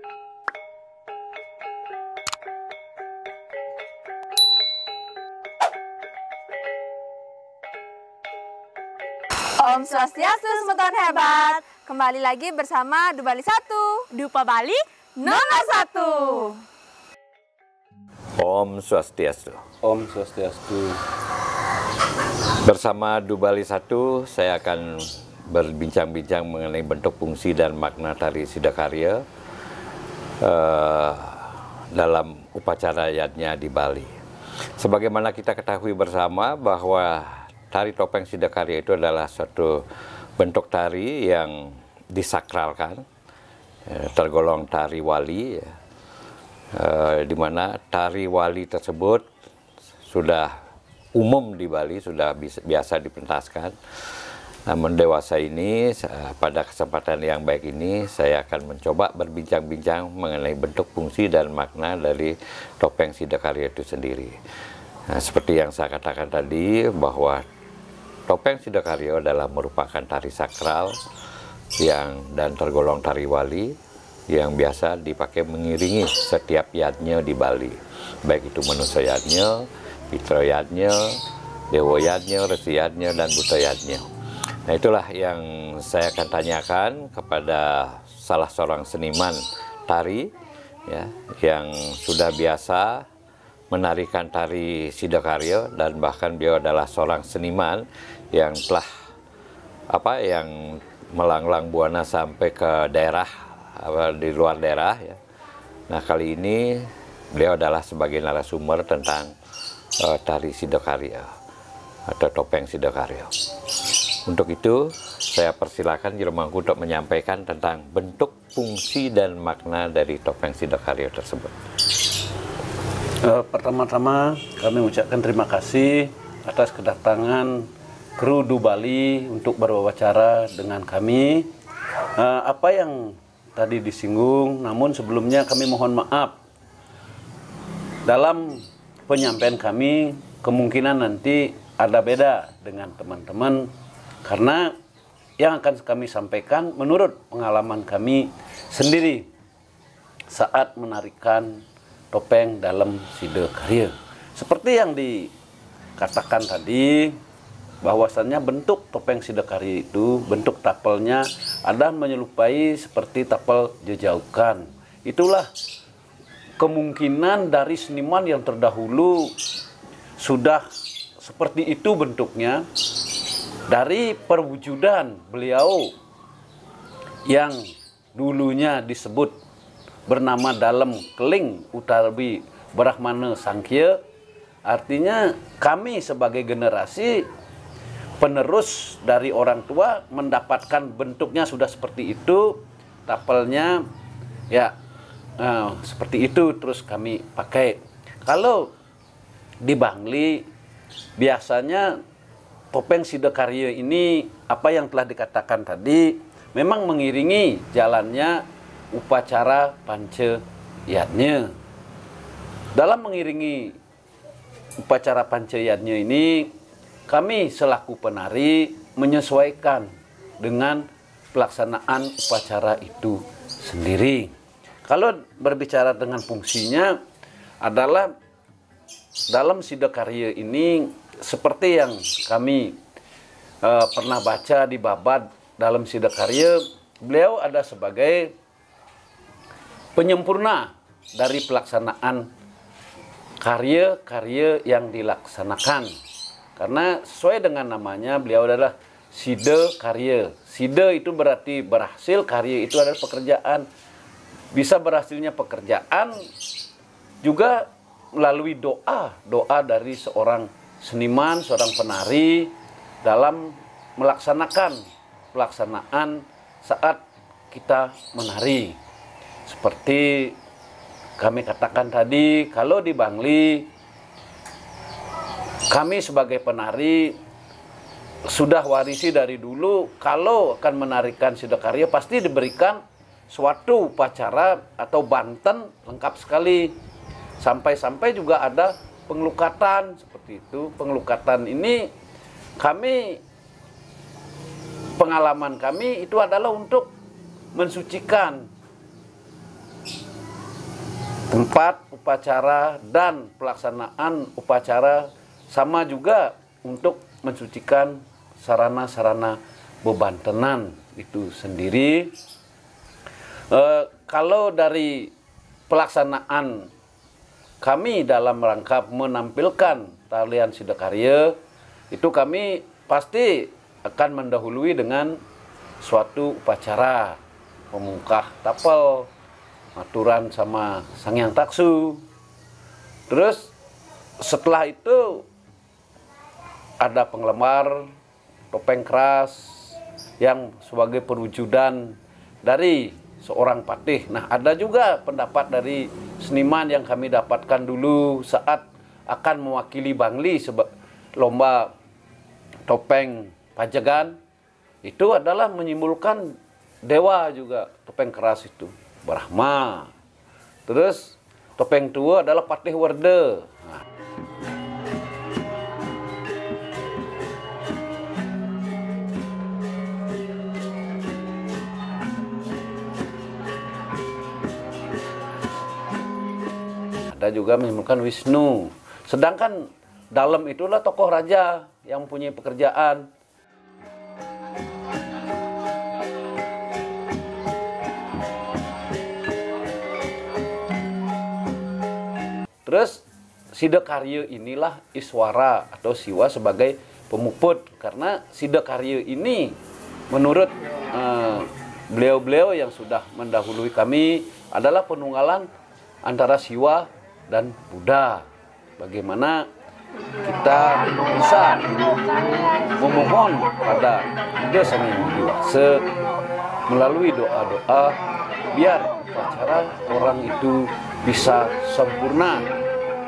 Om Swastiastu, semua hebat. Kembali lagi bersama Du Bali 1. Dupa Bali nomor 1. Om Swastiastu. Om Swastiastu. Bersama Du Bali 1, saya akan berbincang-bincang mengenai bentuk, fungsi, dan makna tari Sidakarya dalam upacara yadnya di Bali. Sebagaimana kita ketahui bersama bahwa tari topeng Sidakarya itu adalah suatu bentuk tari yang disakralkan, tergolong tari wali, di mana tari wali tersebut sudah umum di Bali, sudah biasa dipentaskan. Namun dewasa ini, pada kesempatan yang baik ini, saya akan mencoba berbincang-bincang mengenai bentuk, fungsi, dan makna dari topeng Sidakarya itu sendiri. Nah, seperti yang saya katakan tadi, bahwa topeng Sidakarya adalah merupakan tari sakral dan tergolong tari wali yang biasa dipakai mengiringi setiap yadnya di Bali, baik itu manusia yadnya, Pitra yadnya, Dewa yadnya, Resi yadnya, dan Buta yadnya. Nah, itulah yang saya akan tanyakan kepada salah seorang seniman tari ya, yang sudah biasa menarikan tari Sidakarya, dan bahkan beliau adalah seorang seniman yang telah yang melanglang buana sampai ke daerah di luar daerah ya. Nah, kali ini beliau adalah sebagai narasumber tentang tari Sidakarya atau topeng Sidakarya. Untuk itu saya persilakan Jelomangku untuk menyampaikan tentang bentuk, fungsi, dan makna dari topeng Sidakarya tersebut. Pertama-tama kami mengucapkan terima kasih atas kedatangan kru Du Bali untuk berwawancara dengan kami. Apa yang tadi disinggung, namun sebelumnya kami mohon maaf. Dalam penyampaian kami kemungkinan nanti ada beda dengan teman-teman, karena yang akan kami sampaikan menurut pengalaman kami sendiri saat menarikan topeng dalam Sidakarya. Seperti yang dikatakan tadi, bahwasannya bentuk topeng Sidakarya itu, bentuk tapelnya ada menyerupai seperti tapel jejaukan. Itulah kemungkinan dari seniman yang terdahulu sudah seperti itu bentuknya. Dari perwujudan beliau yang dulunya disebut bernama dalam keling Utarbi Brahmana Sangkhya, artinya kami sebagai generasi penerus dari orang tua mendapatkan bentuknya sudah seperti itu, tapelnya ya seperti itu, terus kami pakai. Kalau di Bangli biasanya topeng Sidakarya ini, apa yang telah dikatakan tadi, memang mengiringi jalannya upacara panca yadnya. Dalam mengiringi upacara panca yadnya ini, kami selaku penari menyesuaikan dengan pelaksanaan upacara itu sendiri. Kalau berbicara dengan fungsinya adalah dalam Sidakarya ini, seperti yang kami pernah baca di babad dalam Sidakarya, beliau ada sebagai penyempurna dari pelaksanaan karya-karya yang dilaksanakan. Karena sesuai dengan namanya, beliau adalah Sidakarya. Sida itu berarti berhasil, karya itu adalah pekerjaan. Bisa berhasilnya pekerjaan juga melalui doa dari seorang seniman, seorang penari dalam melaksanakan pelaksanaan saat kita menari. Seperti kami katakan tadi, kalau di Bangli, kami sebagai penari sudah warisi dari dulu, kalau akan menarikan Sidakarya pasti diberikan suatu upacara atau banten lengkap sekali. Sampai-sampai juga ada pengelukatan seperti itu. Pengelukatan ini pengalaman kami itu adalah untuk mensucikan tempat upacara dan pelaksanaan upacara, sama juga untuk mensucikan sarana-sarana bebantenan itu sendiri. Kalau dari pelaksanaan kami dalam rangka menampilkan tarian Sidakarya, itu kami pasti akan mendahului dengan suatu upacara memungkah tapel, aturan sama Sanghyang Taksu. Terus setelah itu ada penglemar, topeng keras yang sebagai perwujudan dari seorang patih. Nah, ada juga pendapat dari seniman yang kami dapatkan dulu saat akan mewakili Bangli lomba topeng Pajagan. Itu adalah menyimbolkan dewa juga, topeng keras itu, Brahma. Terus topeng tua adalah Patih Warda. Nah, ada juga menyimbolkan Wisnu. Sedangkan dalam itulah tokoh raja yang mempunyai pekerjaan. Terus Sidakarya inilah Iswara atau Siwa sebagai pemuput, karena Sidakarya ini menurut beliau-beliau yang sudah mendahului kami adalah penunggalan antara Siwa dan Buddha. Bagaimana kita bisa memohon pada Buddha Sang Hyang Widi Wasa melalui doa-doa biar upacara orang itu bisa sempurna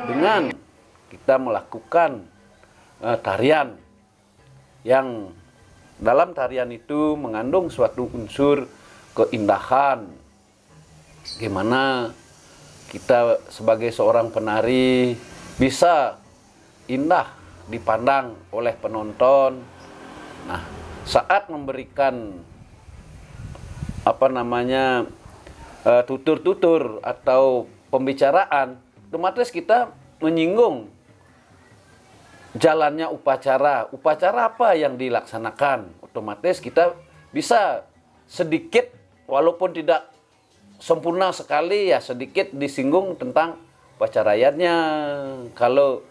dengan kita melakukan tarian yang dalam tarian itu mengandung suatu unsur keindahan. Gimana kita sebagai seorang penari bisa indah dipandang oleh penonton. Nah, saat memberikan tutur-tutur atau pembicaraan, otomatis kita menyinggung jalannya upacara. Upacara apa yang dilaksanakan? Otomatis kita bisa sedikit, walaupun tidak sempurna sekali, ya sedikit disinggung tentang upacara rakyatnya. Kalau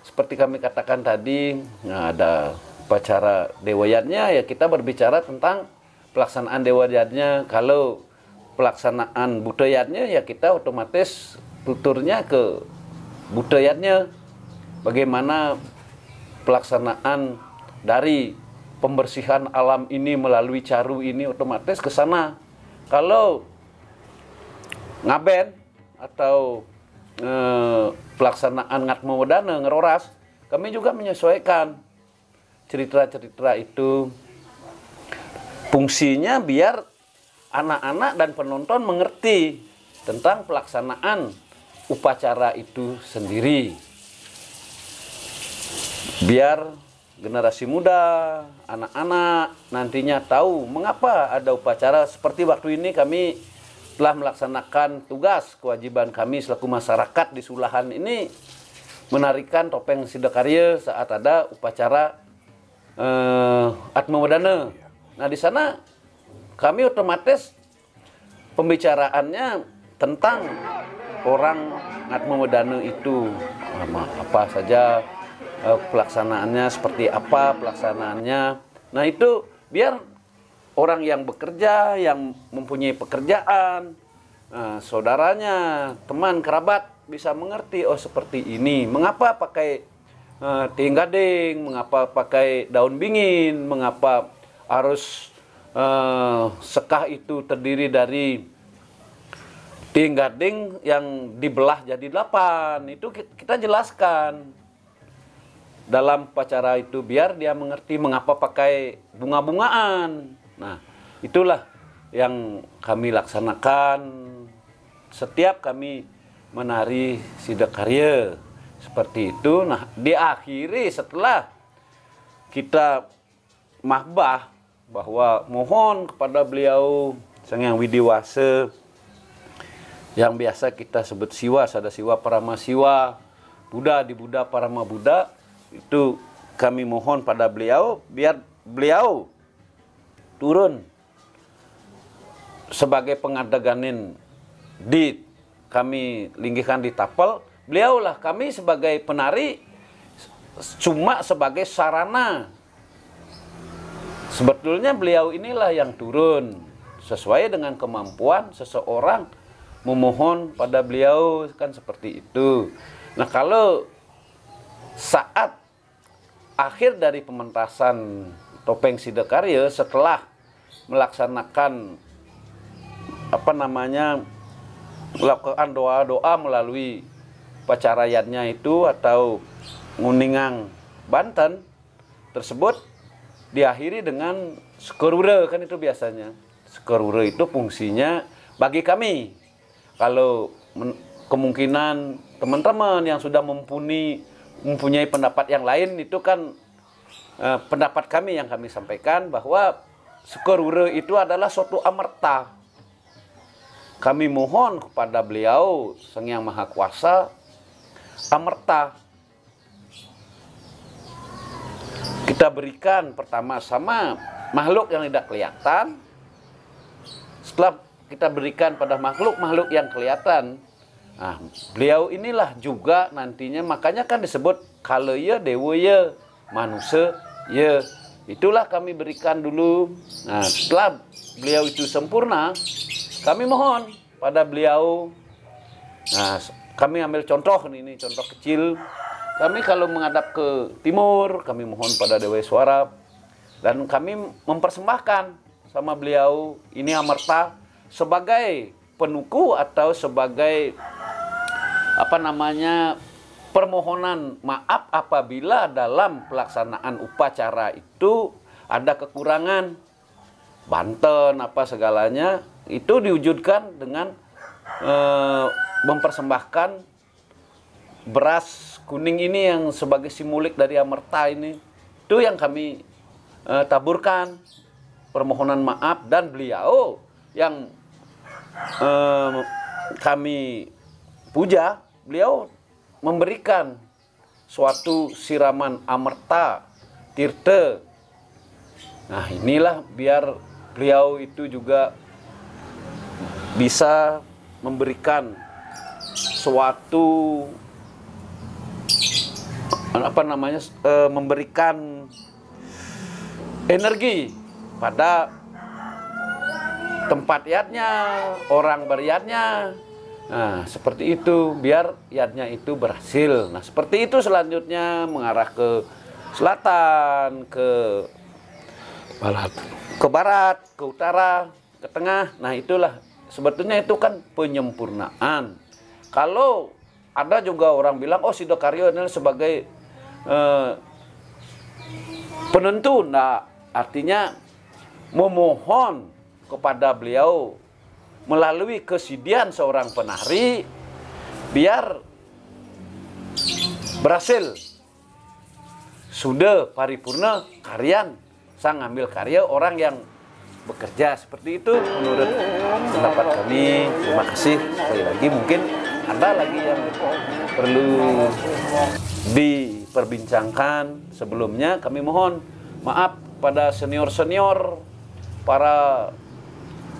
seperti kami katakan tadi, nah ada upacara dewayatnya, ya kita berbicara tentang pelaksanaan dewayatnya. Kalau pelaksanaan budayatnya, ya kita otomatis tuturnya ke budayatnya. Bagaimana pelaksanaan dari pembersihan alam ini melalui caru ini, otomatis ke sana. Kalau ngaben atau pelaksanaan ngatmo wedana ngeroras, kami juga menyesuaikan cerita-cerita itu. Fungsinya biar anak-anak dan penonton mengerti tentang pelaksanaan upacara itu sendiri. Biar generasi muda, anak-anak nantinya tahu mengapa ada upacara. Seperti waktu ini kami telah melaksanakan tugas kewajiban kami selaku masyarakat di Sulahan ini, menarikan topeng Sidakarya saat ada upacara Atma Wedana. Nah, di sana kami otomatis pembicaraannya tentang orang Atma Wedana itu, apa saja pelaksanaannya, seperti apa pelaksanaannya. Nah, itu biar orang yang bekerja, yang mempunyai pekerjaan, saudaranya, teman, kerabat bisa mengerti, oh seperti ini. Mengapa pakai tiing gading, mengapa pakai daun bingin, mengapa harus sekah itu terdiri dari tiing gading yang dibelah jadi 8. Itu kita jelaskan dalam upacara itu biar dia mengerti mengapa pakai bunga-bungaan. Nah, itulah yang kami laksanakan setiap kami menari Sidakarya seperti itu. Nah, diakhiri setelah kita mahbah bahwa mohon kepada beliau Sang Hyang Widi Wasa yang biasa kita sebut siwa, sada siwa, parama siwa, Buddha di Buddha, parama Buddha, itu kami mohon pada beliau biar beliau turun sebagai pengadaganin di kami linggihkan di tapel. Beliaulah kami sebagai penari cuma sebagai sarana. Sebetulnya beliau inilah yang turun sesuai dengan kemampuan seseorang memohon pada beliau, kan seperti itu. Nah, kalau saat akhir dari pementasan topeng Sidakarya setelah melaksanakan melakukan doa-doa melalui pacarayatnya itu atau nguningang Banten tersebut diakhiri dengan skerure, kan itu biasanya. Skerure itu fungsinya bagi kami, kalau kemungkinan teman-teman yang sudah mempunyai pendapat yang lain, itu kan pendapat kami yang kami sampaikan bahwa skerure itu adalah suatu amerta. Kami mohon kepada beliau Sang Yang Maha Kuasa amerta. Kita berikan pertama sama makhluk yang tidak kelihatan. Setelah kita berikan pada makhluk-makhluk yang kelihatan, nah, beliau inilah juga nantinya, makanya kan disebut kalaya dewa ya, manusia ya. Itulah kami berikan dulu. Nah, setelah beliau itu sempurna, kami mohon pada beliau. Nah, kami ambil contoh ini contoh kecil. Kami kalau menghadap ke timur, kami mohon pada Dewa Suara, dan kami mempersembahkan sama beliau ini amerta sebagai penuku atau sebagai permohonan maaf apabila dalam pelaksanaan upacara itu ada kekurangan, Banten apa segalanya, itu diwujudkan dengan mempersembahkan beras kuning ini yang sebagai simbolik dari amerta ini. Itu yang kami taburkan permohonan maaf, dan beliau yang kami puja, beliau memberikan suatu siraman amerta tirta. Nah, inilah biar beliau itu juga bisa memberikan suatu memberikan energi pada tempat yatnya, orang beryatnya. Nah, seperti itu biar yatnya itu berhasil. Nah, seperti itu selanjutnya mengarah ke selatan, ke barat, ke utara, ke tengah. Nah, itulah sebetulnya itu kan penyempurnaan. Kalau ada juga orang bilang, oh Sidakarya adalah sebagai penentu. Nah, artinya memohon kepada beliau melalui kesidian seorang penari biar berhasil. Sudah paripurna karyan sang ambil karya orang yang bekerja, seperti itu menurut pendapat kami. Terima kasih sekali lagi. Mungkin ada lagi yang perlu diperbincangkan. Sebelumnya kami mohon maaf pada senior-senior, para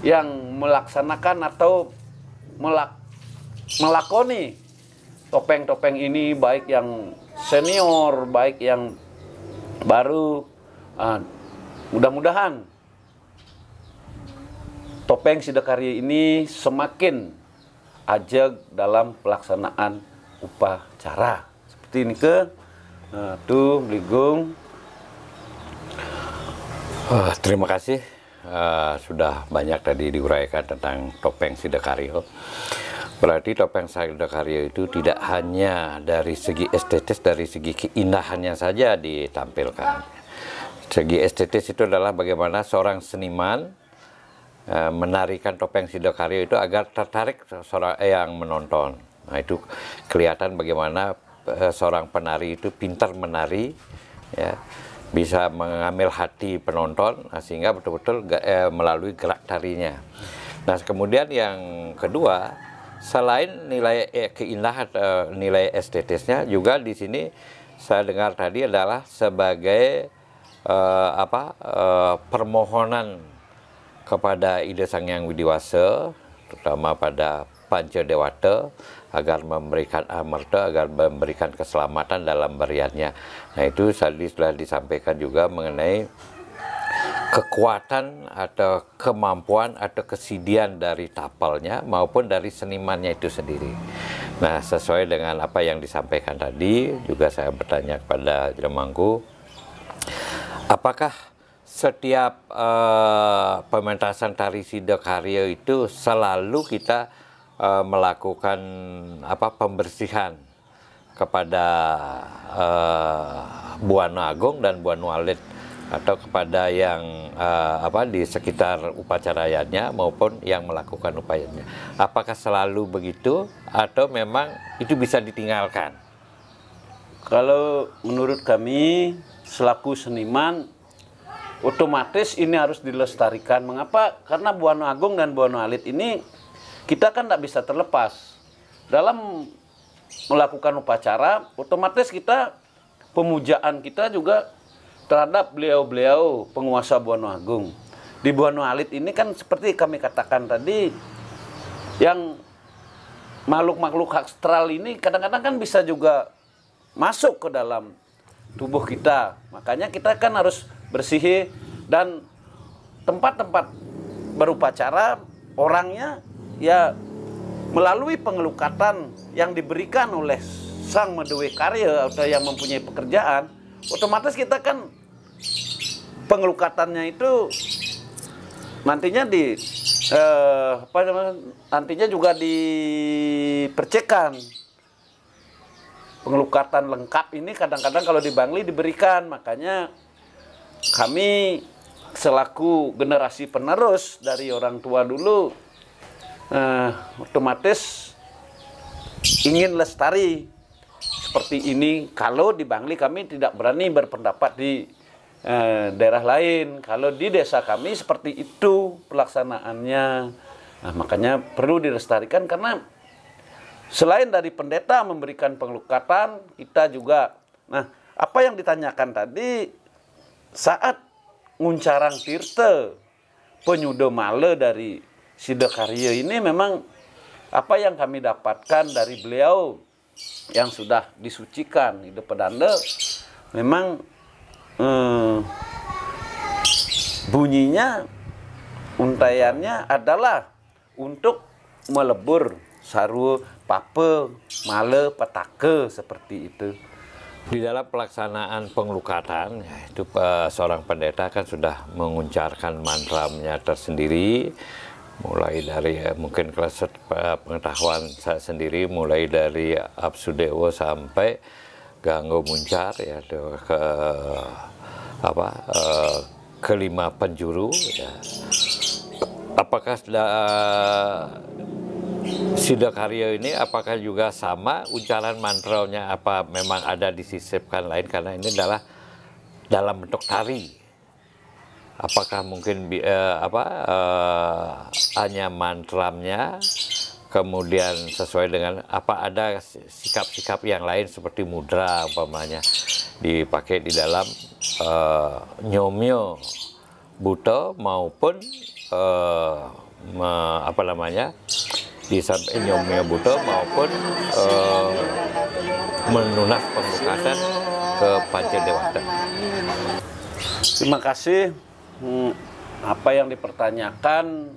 yang melaksanakan atau melakoni topeng-topeng ini, baik yang senior, baik yang baru. Mudah-mudahan topeng Sidakarya ini semakin ajeg dalam pelaksanaan upacara. Seperti ini ke tuh Bligung. Terima kasih. Sudah banyak tadi diuraikan tentang topeng Sidakarya. Berarti topeng Sidakarya itu tidak hanya dari segi estetis, dari segi keindahannya saja ditampilkan. Segi estetis itu adalah bagaimana seorang seniman menarikan topeng Sidakarya itu agar tertarik seorang yang menonton. Nah, itu kelihatan bagaimana seorang penari itu pintar menari, ya, bisa mengambil hati penonton, sehingga betul-betul melalui gerak tarinya. Nah, kemudian yang kedua, selain nilai keindahan, nilai estetisnya, juga di sini saya dengar tadi adalah sebagai permohonan kepada Ida Sang Hyang Widiwasa, terutama pada Panca Dewata, agar memberikan amarta, agar memberikan keselamatan dalam beriannya. Nah, itu tadi sudah disampaikan juga mengenai kekuatan atau kemampuan atau kesidian dari tapalnya maupun dari senimannya itu sendiri. Nah, sesuai dengan apa yang disampaikan tadi, juga saya bertanya kepada Jemangku, apakah setiap pementasan tari Sidakarya itu selalu kita melakukan pembersihan kepada Buana Agung dan Buana Alit, atau kepada yang di sekitar upacaranya maupun yang melakukan upayanya? Apakah selalu begitu atau memang itu bisa ditinggalkan? Kalau menurut kami selaku seniman, otomatis ini harus dilestarikan. Mengapa? Karena Buana Agung dan Buana Alit ini kita kan tidak bisa terlepas. Dalam melakukan upacara, otomatis kita, pemujaan kita juga terhadap beliau-beliau penguasa Buana Agung. Di Buana Alit ini kan seperti kami katakan tadi, yang makhluk-makhluk astral ini kadang-kadang kan bisa juga masuk ke dalam tubuh kita. Makanya kita kan harus bersih, dan tempat-tempat berupacara orangnya ya melalui pengelukatan yang diberikan oleh Sang Medewe Karya atau yang mempunyai pekerjaan, otomatis kita kan pengelukatannya itu nantinya nantinya juga dipercekkan. Pengelukatan lengkap ini kadang-kadang kalau di Bangli diberikan. Makanya kami selaku generasi penerus dari orang tua dulu otomatis ingin lestari seperti ini. Kalau di Bangli kami tidak berani berpendapat di daerah lain. Kalau di desa kami seperti itu pelaksanaannya. Nah, makanya perlu dilestarikan, karena selain dari pendeta memberikan pengelukatan, kita juga, nah apa yang ditanyakan tadi, saat nguncarang tirta penyudo male dari Sidakarya ini, memang apa yang kami dapatkan dari beliau yang sudah disucikan hidup pedanda, memang bunyinya, untaiannya adalah untuk melebur saru, pape, male, petake, seperti itu. Di dalam pelaksanaan pengelukatan, itu seorang pendeta kan sudah menguncarkan mantramnya tersendiri, mulai dari mungkin kelas pengetahuan saya sendiri, mulai dari Absudewo sampai Ganggo Muncar, ya, ke kelima penjuru. Ya. Apakah Sidakarya ini apakah juga sama ucaran mantranya, apa memang ada disisipkan lain, karena ini adalah dalam bentuk tari? Apakah mungkin hanya mantramnya, kemudian sesuai dengan apa, ada sikap-sikap yang lain seperti mudra umpamanya dipakai di dalam nyomyo buta maupun di samping nyomyo buta maupun menunas pengelukatan ke Panca Dewata? Terima kasih. Apa yang dipertanyakan,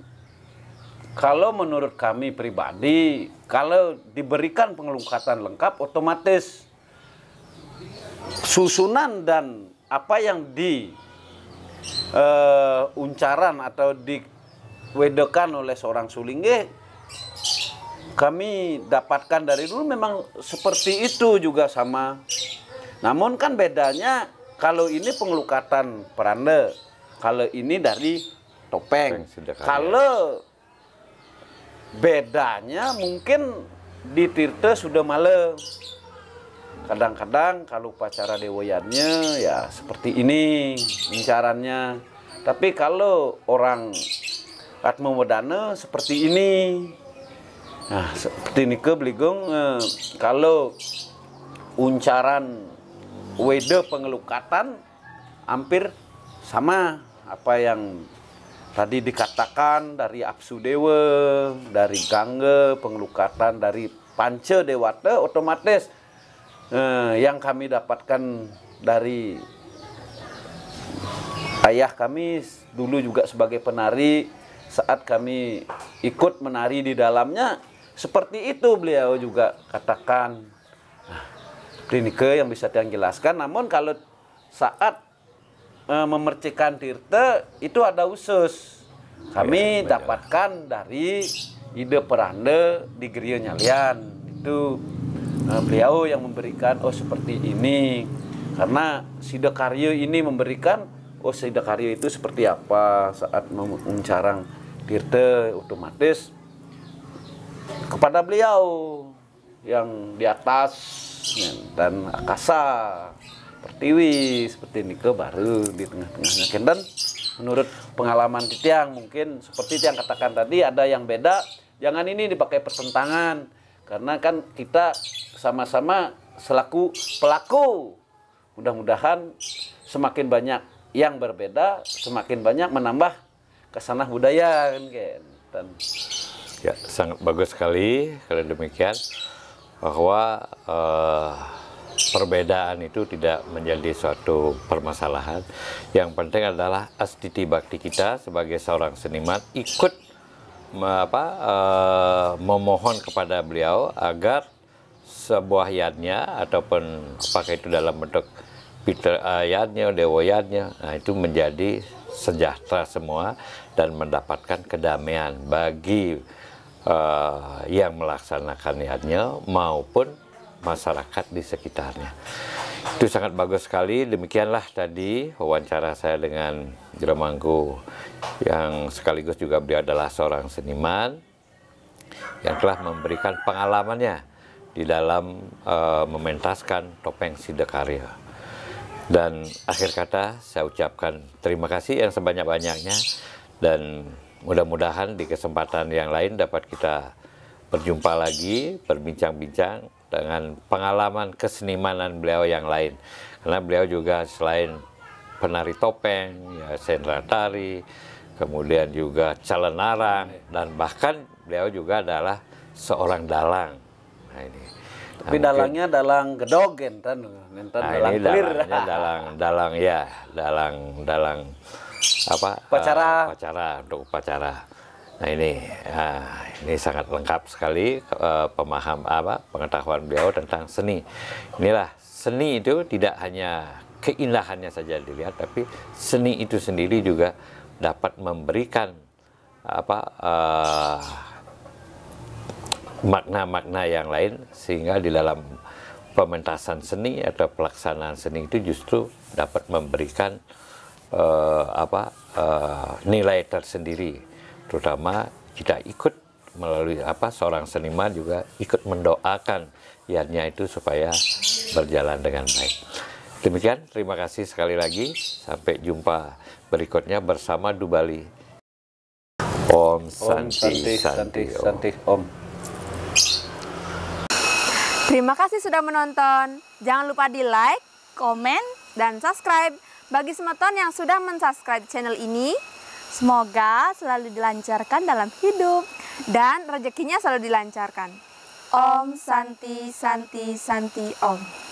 kalau menurut kami pribadi, kalau diberikan pengelukatan lengkap, otomatis susunan dan apa yang di uncaran atau diwedekan oleh seorang sulingge, kami dapatkan dari dulu memang seperti itu juga sama. Namun kan bedanya, kalau ini pengelukatan peranda, kalau ini dari topeng. Kalau bedanya mungkin di tirta sudah malam. Kadang-kadang kalau upacara dewayannya ya seperti ini incarannya. Tapi kalau orang Atma Wedana seperti ini. Nah, seperti ini Beligong, kalau uncaran wede pengelukatan hampir sama apa yang tadi dikatakan dari Apsu Dewa, dari Gangga, pengelukatan dari Panca Dewata, otomatis yang kami dapatkan dari ayah kami dulu juga sebagai penari, saat kami ikut menari di dalamnya, seperti itu beliau juga katakan. Nah, Klinike yang bisa yang jelaskan, namun kalau saat memercikan tirta itu ada usus. Kami dapatkan dari ide peranda di Geria Nyalian. Itu beliau yang memberikan, oh seperti ini. Karena Sida Karya ini memberikan, oh Sida Karya itu seperti apa saat mencarang tirta, otomatis kepada beliau yang di atas dan akasa pertiwi seperti ini ke baru di tengah-tengahnya. Dan menurut pengalaman Titiang mungkin seperti yang katakan tadi, ada yang beda, jangan ini dipakai pertentangan karena kan kita sama-sama selaku pelaku. Mudah-mudahan semakin banyak yang berbeda, semakin banyak menambah kesanah budaya kan. Ya, sangat bagus sekali kalau demikian, bahwa perbedaan itu tidak menjadi suatu permasalahan. Yang penting adalah astiti bakti kita sebagai seorang seniman ikut memohon kepada beliau agar sebuah yadnya ataupun apakah itu dalam bentuk yadnya, dewa yadnya, nah itu menjadi sejahtera semua dan mendapatkan kedamaian bagi yang melaksanakan yadnya maupun masyarakat di sekitarnya. Itu sangat bagus sekali. Demikianlah tadi wawancara saya dengan Jero Mangku, yang sekaligus juga beliau adalah seorang seniman yang telah memberikan pengalamannya di dalam mementaskan topeng Sida Karya. Dan akhir kata saya ucapkan terima kasih yang sebanyak-banyaknya, dan mudah-mudahan di kesempatan yang lain dapat kita berjumpa lagi, berbincang-bincang dengan pengalaman kesenimanan beliau yang lain. Karena beliau juga selain penari topeng, ya sendra tari, kemudian juga calenarang, dan bahkan beliau juga adalah seorang dalang. Nah ini. Tapi dalangnya dalang gedog enten dalang clear. Dalang apa? Upacara untuk upacara. Nah ini sangat lengkap sekali pengetahuan beliau tentang seni. Inilah seni itu tidak hanya keindahannya saja dilihat, tapi seni itu sendiri juga dapat memberikan makna-makna yang lain, sehingga di dalam pementasan seni atau pelaksanaan seni itu justru dapat memberikan nilai tersendiri, terutama kita ikut melalui seorang seniman juga ikut mendoakan yadnya itu supaya berjalan dengan baik. Demikian, terima kasih sekali lagi, sampai jumpa berikutnya bersama Dubali. Om Santi Santi Om. Terima kasih sudah menonton. Jangan lupa di like, komen, dan subscribe. Bagi semeton yang sudah mensubscribe channel ini, semoga selalu dilancarkan dalam hidup dan rezekinya selalu dilancarkan. Om Santi Santi Santi Om.